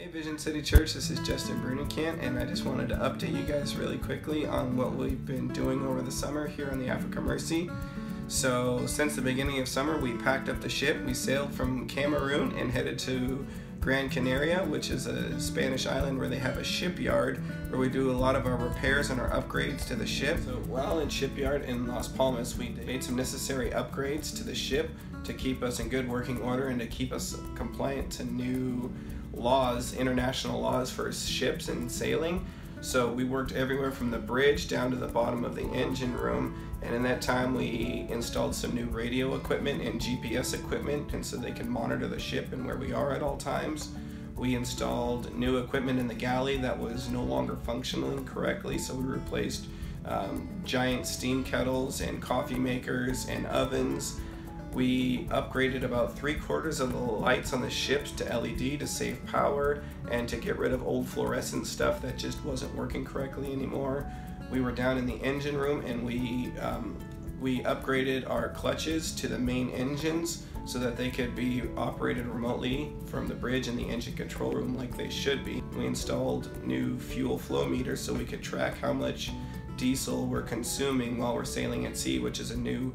Hey Vision City Church, this is Justin Brunenkant, and I just wanted to update you guys really quickly on what we've been doing over the summer here on the Africa Mercy. So since the beginning of summer, we packed up the ship. We sailed from Cameroon and headed to Gran Canaria, which is a Spanish island where they have a shipyard where we do a lot of our repairs and our upgrades to the ship. So while in shipyard in Las Palmas, we made some necessary upgrades to the ship to keep us in good working order and to keep us compliant to new laws, international laws for ships and sailing. So we worked everywhere from the bridge down to the bottom of the engine room, and in that time we installed some new radio equipment and GPS equipment, and so they can monitor the ship and where we are at all times. We installed new equipment in the galley that was no longer functioning correctly, so we replaced giant steam kettles and coffee makers and ovens. We upgraded about 3/4 of the lights on the ships to LED to save power and to get rid of old fluorescent stuff that just wasn't working correctly anymore. We were down in the engine room and we upgraded our clutches to the main engines so that they could be operated remotely from the bridge and the engine control room like they should be. We installed new fuel flow meters so we could track how much diesel we're consuming while we're sailing at sea, which is a new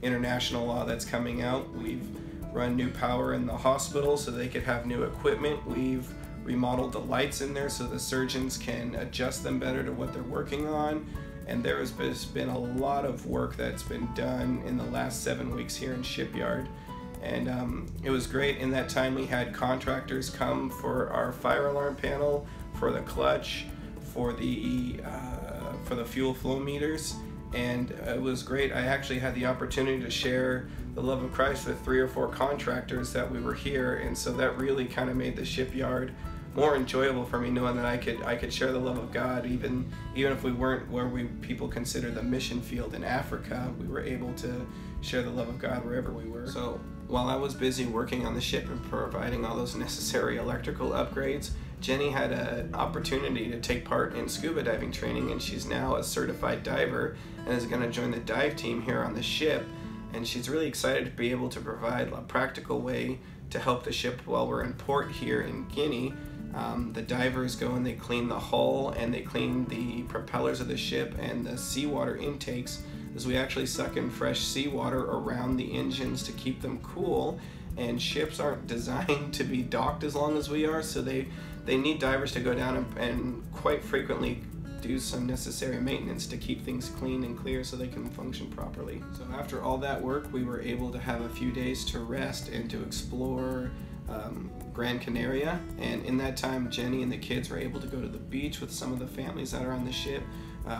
international law that's coming out. We've run new power in the hospital so they could have new equipment. We've remodeled the lights in there so the surgeons can adjust them better to what they're working on. And there has been a lot of work that's been done in the last 7 weeks here in shipyard. And it was great. In that time we had contractors come for our fire alarm panel, for the clutch, for the fuel flow meters. And it was great. I actually had the opportunity to share the love of Christ with 3 or 4 contractors that we were here, and so that really kind of made the shipyard more enjoyable for me, knowing that I could share the love of God even if we weren't where people consider the mission field in Africa. We were able to share the love of God wherever we were. So while I was busy working on the ship and providing all those necessary electrical upgrades, Jenny had an opportunity to take part in scuba diving training, and she's now a certified diver and is going to join the dive team here on the ship. And she's really excited to be able to provide a practical way to help the ship while we're in port here in Guinea. The divers go and they clean the hull and they clean the propellers of the ship and the seawater intakes, as we actually suck in fresh seawater around the engines to keep them cool. And ships aren't designed to be docked as long as we are, so they need divers to go down and quite frequently do some necessary maintenance to keep things clean and clear so they can function properly. So after all that work, we were able to have a few days to rest and to explore Gran Canaria. And in that time, Jenny and the kids were able to go to the beach with some of the families that are on the ship.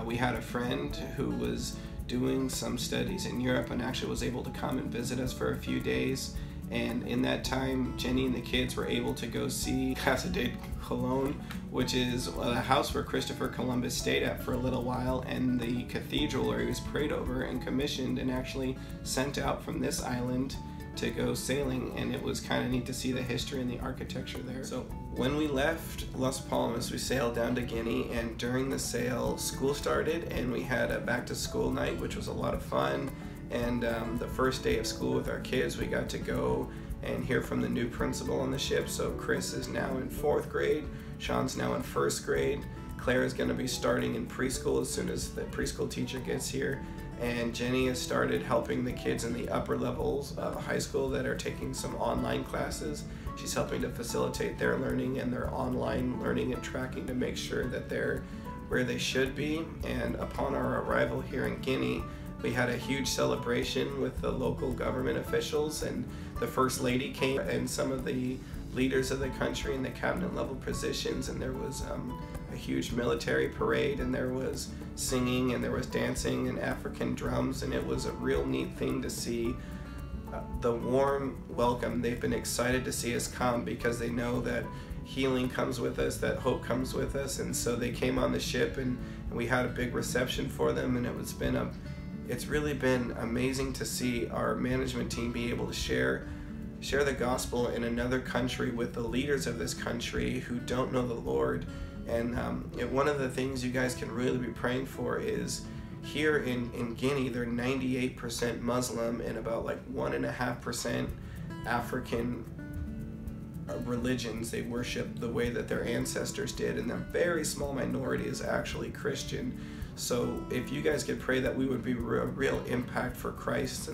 We had a friend who was doing some studies in Europe and actually was able to come and visit us for a few days. And in that time, Jenny and the kids were able to go see Casa de Colón, which is a house where Christopher Columbus stayed at for a little while, and the cathedral where he was prayed over and commissioned and actually sent out from this island to go sailing. And it was kind of neat to see the history and the architecture there. So when we left Las Palmas, we sailed down to Guinea, and during the sail, school started and we had a back to school night, which was a lot of fun. And the first day of school with our kids, we got to go and hear from the new principal on the ship. So Chris is now in 4th grade, Sean's now in 1st grade, Claire is going to be starting in preschool as soon as the preschool teacher gets here, and Jenny has started helping the kids in the upper levels of high school that are taking some online classes. She's helping to facilitate their learning and their online learning and tracking to make sure that they're where they should be. And upon our arrival here in Guinea, we had a huge celebration with the local government officials, and the First Lady came and some of the leaders of the country in the cabinet level positions, and there was a huge military parade, and there was singing and there was dancing and African drums, and it was a real neat thing to see the warm welcome. They've been excited to see us come because they know that healing comes with us, that hope comes with us, and so they came on the ship and we had a big reception for them. And it's really been amazing to see our management team be able to share the gospel in another country with the leaders of this country who don't know the Lord. And one of the things you guys can really be praying for is here in Guinea, they're 98% Muslim and about like 1.5% African religions. They worship the way that their ancestors did, and a very small minority is actually Christian. So if you guys could pray that we would be a real impact for Christ,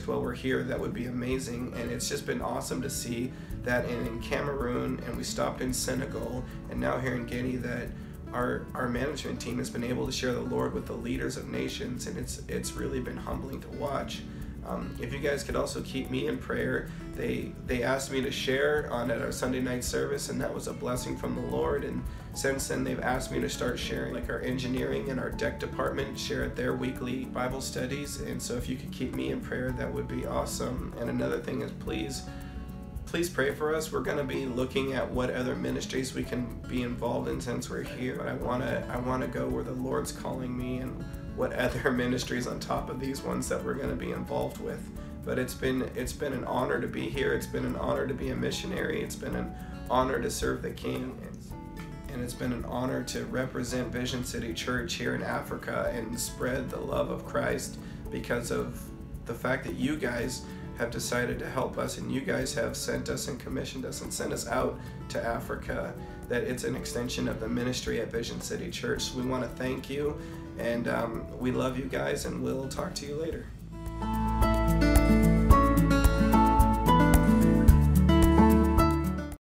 while we're here, that would be amazing. And it's just been awesome to see that in Cameroon, and we stopped in Senegal, and now here in Guinea, that our management team has been able to share the Lord with the leaders of nations, and it's really been humbling to watch. If you guys could also keep me in prayer, they asked me to share at our Sunday night service, and that was a blessing from the Lord. And since then, they've asked me to start sharing, like our engineering and our deck department share at their weekly Bible studies. And so if you could keep me in prayer, that would be awesome. And another thing is, please pray for us. We're going to be looking at what other ministries we can be involved in since we're here. But I want to go where the Lord's calling me, and what other ministries on top of these ones that we're going to be involved with. But it's been an honor to be here. It's been an honor to be a missionary. It's been an honor to serve the King. And it's been an honor to represent Vision City Church here in Africa and spread the love of Christ, because of the fact that you guys have decided to help us, and you guys have sent us and commissioned us and sent us out to Africa. That it's an extension of the ministry at Vision City Church. So we want to thank you, and we love you guys, and we'll talk to you later.